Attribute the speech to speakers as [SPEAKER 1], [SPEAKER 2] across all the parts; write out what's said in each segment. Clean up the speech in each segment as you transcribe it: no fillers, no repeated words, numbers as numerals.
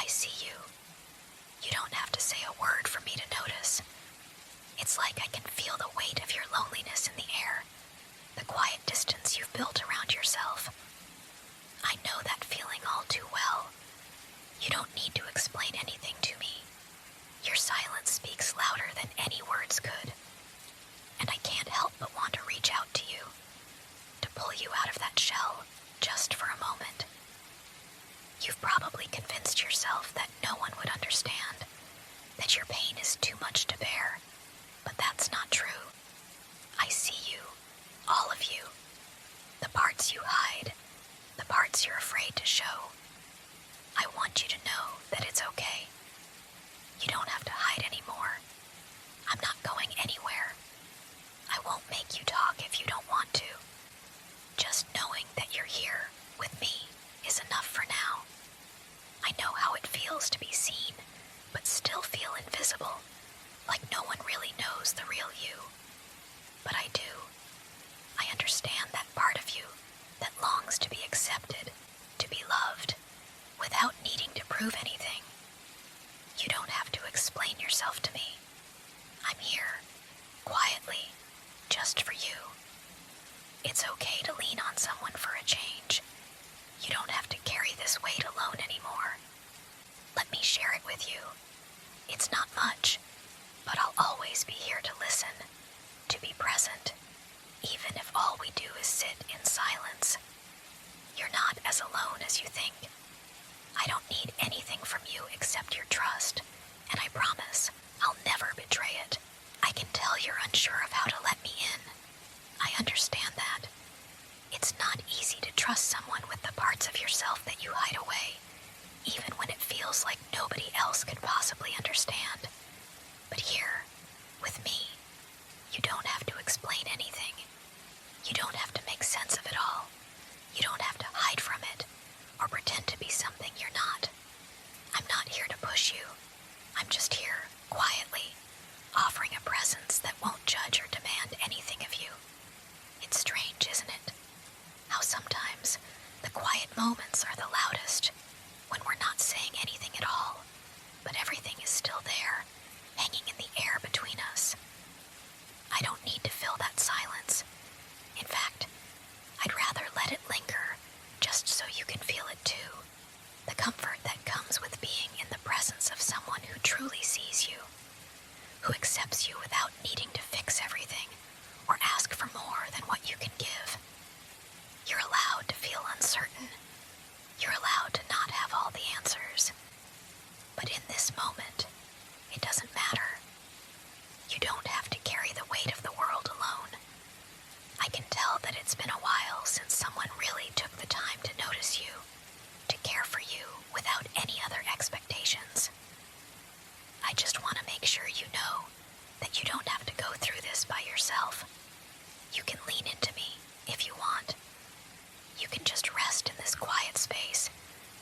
[SPEAKER 1] I see you. You don't have to say a word for me to notice. It's like I can feel the weight of your loneliness in the air, the quiet distance you've built around yourself. I know that feeling all too well. You don't need to explain anything to me. Your silence speaks louder than any words could. And I can't help but want to reach out to you, to pull you out of that shell, just for a moment. You've probably convinced yourself that no one would understand, that your pain is too much to bear, but that's not true. I see you, all of you, the parts you hide, the parts you're afraid to show. I want you to know that it's okay. You don't have to hide anymore. I'm not going anywhere. I won't make you talk if you don't want to. Just knowing that you're here with me is enough for now. I know how it feels to be seen, but still feel invisible, like no one really knows the real you. But I do. I understand that part of you that longs to be accepted, to be loved, without needing to prove anything. You don't have to explain yourself to me. I'm here, quietly, just for you. It's okay to lean on someone for a change. You don't have to carry this weight alone anymore. Let me share it with you. It's not much, but I'll always be here to listen, to be present, even if all we do is sit in silence. You're not as alone as you think. I don't need anything from you except your trust, and I promise I'll never betray it. I can tell you're unsure of how to let me in. I understand that. It's not easy to trust someone with the parts of yourself that you hide away, even when it feels like nobody else could possibly understand. But here, with me, you don't have to explain anything. You don't have to make sense of it all. You don't have to hide from it or pretend to be something you're not. I'm not here to push you. I'm just here, quietly, offering a presence that won't judge or demand anything of you. It's strange, isn't it? How sometimes the quiet moments are the loudest, when we're not saying anything at all, but everything is still there, hanging in the air between us. I don't need to fill that silence. In fact, I'd rather let it linger, just so you can feel it too. The comfort that comes with being in the presence of someone who truly sees you, who accepts you without needing to fix everything or ask for more than what you can give. You're allowed to feel uncertain. You're allowed to not have all the answers. But in this moment, it doesn't matter. You don't have to carry the weight of the world alone. I can tell that it's been a while since someone really took the time to notice you, to care for you without any other expectations. I just want to make sure you know that you don't have to go through this by yourself. You can lean into me if you want. You can just rest in this quiet space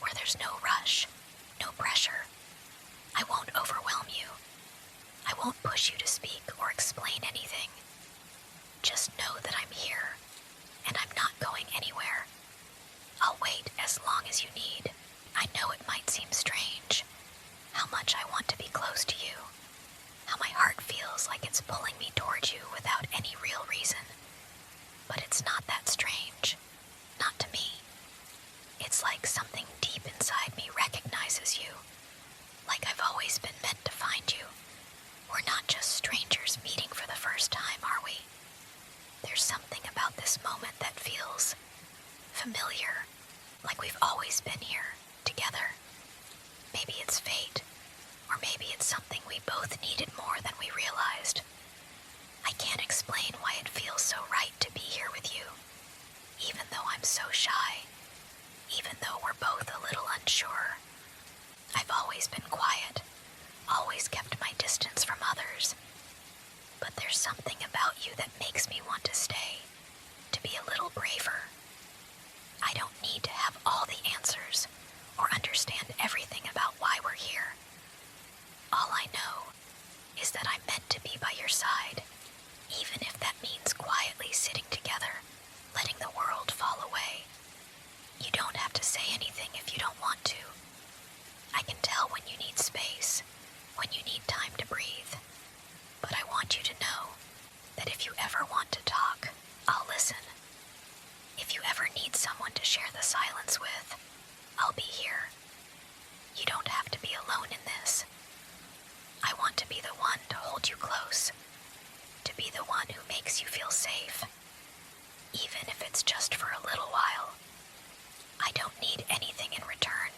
[SPEAKER 1] where there's no rush, no pressure. I won't overwhelm you. I won't push you to speak or explain anything. Just know that I'm here, and I'm not going anywhere. I'll wait as long as you need. I know it might seem strange, how much I want to be close to you, how my heart feels like it's pulling me towards you without any real reason. But it's not that strange. Not to me. It's like something deep inside me recognizes you, like I've always been meant to find you. We're not just strangers meeting for the first time, are we? There's something about this moment that feels familiar, like we've always been here, together. Maybe it's fate, or maybe it's something we both needed more than we realized. I can't explain why it feels so right to be here with you, even though I'm so shy, even though we're both a little unsure. I've always been quiet, always kept my distance from others. But there's something about you that makes me want to stay, to be a little braver. I don't need to have all the answers or understand everything about why we're here. All I know is that I'm meant to be by your side, even if that means quietly sitting together, letting the world fall away. You don't have to say anything if you don't want to. I can tell when you need time to breathe. But I want you to know that if you ever want to talk, I'll listen. If you ever need someone to share the silence with, I'll be here. You don't have to be alone in this. I want to be the one to hold you close, to be the one who makes you feel safe, even if it's just for a little while. I don't need anything in return.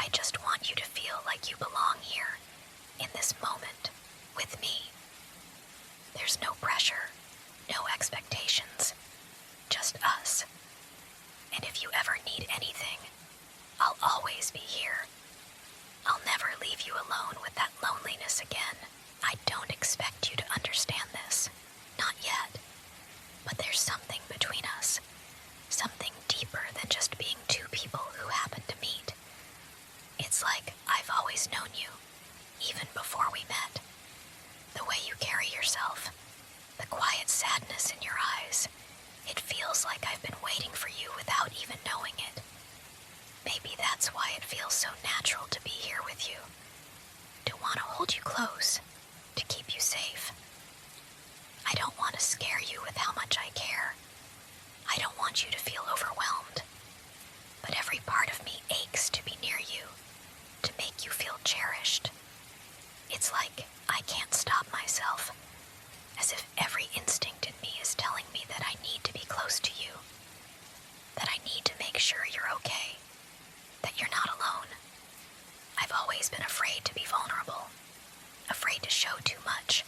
[SPEAKER 1] I just want you to feel like you belong here, in this moment, with me. There's no pressure, no expectations, just us. And if you ever need anything, I'll always be here. I'll never leave you alone with that loneliness again. I don't expect you to understand this, not yet. But there's something between us, something deeper than just being two people who happen to meet. It's like I've always known you, even before we met. The way you carry yourself, the quiet sadness in your eyes, it feels like I've been waiting for you without even knowing it. Maybe that's why it feels so natural to be here with you, to want to hold you close, to keep you safe. I don't want to scare you with how much I care. I don't want you to feel overwhelmed. But every part of me aches to be near you, to make you feel cherished. It's like I can't stop myself, as if every instinct in me is telling me that I need to be close to you, that I need to make sure you're okay, that you're not alone. I've always been afraid to be vulnerable, afraid to show too much.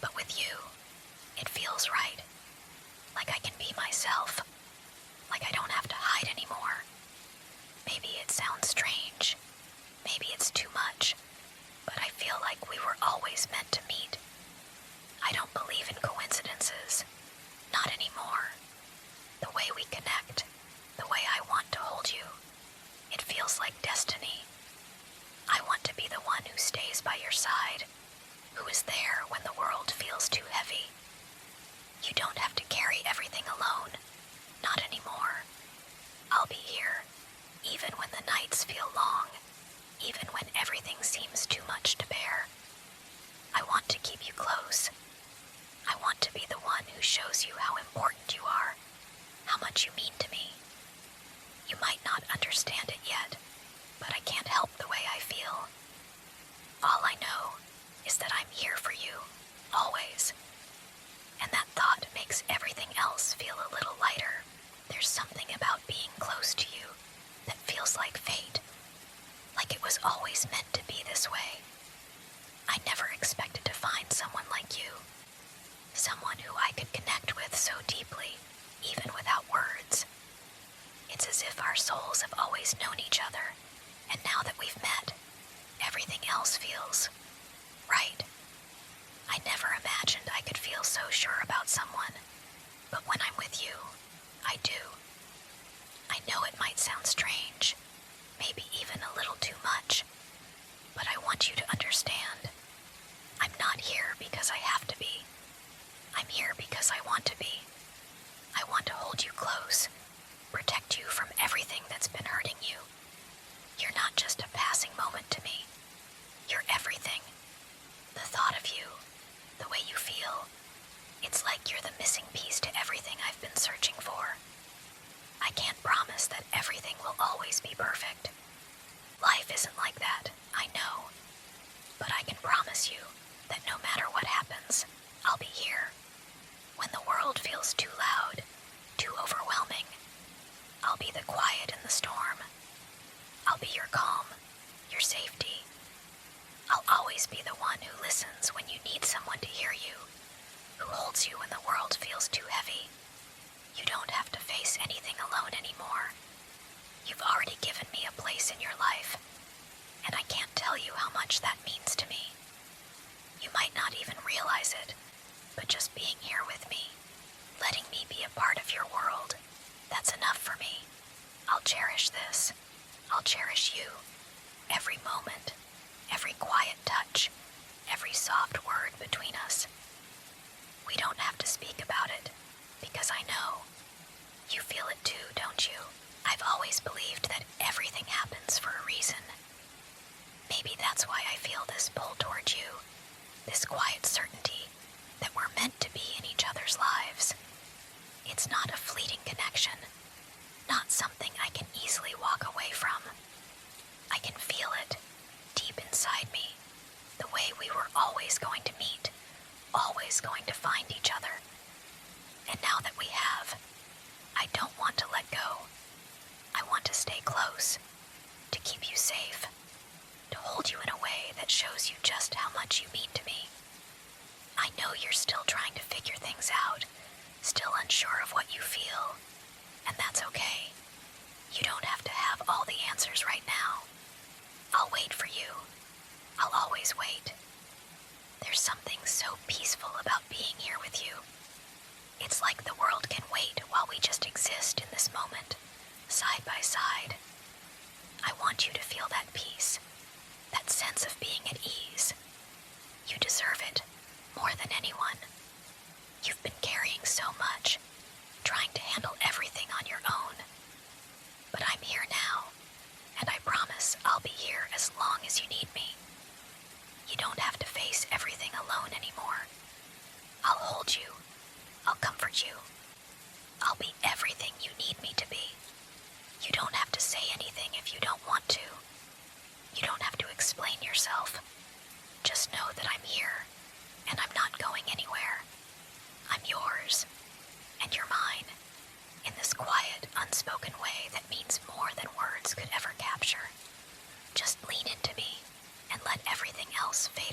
[SPEAKER 1] But with you, it feels right, like I can be myself, like I don't have to hide anymore. Maybe it sounds strange, maybe it's too much, but I feel like we were always meant to meet. I don't believe in coincidences, not anymore. The way we connect, the way I want to hold you, it feels like destiny. I want to be the one who stays by your side, who is there when the world feels too heavy. You don't have to carry everything alone, not anymore. I'll be here, even when the nights feel long, even when everything seems too much to bear. I want to keep you close. I want to be the one who shows you how important you are, how much you mean to me. You might not understand it yet, but I can't help the way I feel. All I know is that I'm here for you, always. And that thought makes everything else feel a little lighter. There's something about being close to you that feels like fate, like it was always meant to be this way. I never expected to find someone like you, someone who I could connect with so deeply, even without words. It's as if our souls have always known each other, and now that we've met, everything else feels right. I never imagined I could feel so sure about someone, but when I'm with you, I do. I know it might sound strange, maybe even a little too much, but I want you to understand. I'm not here because I have to be. I'm here because I want to be. I want to hold you close, protect you from everything that's been hurting you. You're not just a passing moment to me. You're everything. The thought of you, the way you feel, it's like you're the missing piece to everything I've been searching for. I can't promise that everything will always be perfect. Life isn't like that, I know. But I can promise you that no matter what happens, I'll be here. When the world feels too loud, too overwhelming, I'll be the quiet in the storm. I'll be your calm, your safety. I'll always be the one who listens when you need someone to hear you, who holds you when the world feels too heavy. You don't have to face anything alone anymore. You've already given me a place in your life, and I can't tell you how much that means to me. You might not even realize it, but just being here with me, letting me be a part of your world, that's enough for me. I'll cherish this. I'll cherish you. Every moment, every quiet touch, every soft word between us. We don't have to speak about it, because I know. You feel it too, don't you? I've always believed that everything happens for a reason. Maybe That's why I feel this pull toward you, this quiet certainty that we're meant to be in each other's lives. It's not a fleeting connection, not something I can easily walk away from. I can feel it deep inside me, the way we were always going to meet, always going to find each other. And now that we have, I don't want to let go. I want to stay close, to keep you safe, to hold you in a way that shows you just how much you mean to me. I know you're still trying to figure things out, still unsure of what you feel, and that's okay. You don't have to have all the answers right now. I'll wait for you. I'll always wait. There's something so peaceful about being here with you. It's like the world can wait while we just exist in this moment, side by side. I want you to feel that peace, that sense of being at ease. You deserve it, more than anyone. You've been carrying so much, trying to handle everything on your own. But I'm here now, and I promise I'll be here as long as you need me. You don't have to face everything alone anymore. I'll hold you. I'll comfort you. I'll be everything you need me to be. You don't have to say anything if you don't want to. You don't have to explain yourself. Just know that I'm here, and I'm not going anywhere. I'm yours, and you're mine, in this quiet, unspoken way that means more than words could ever capture. Just lean into me, and let everything else fade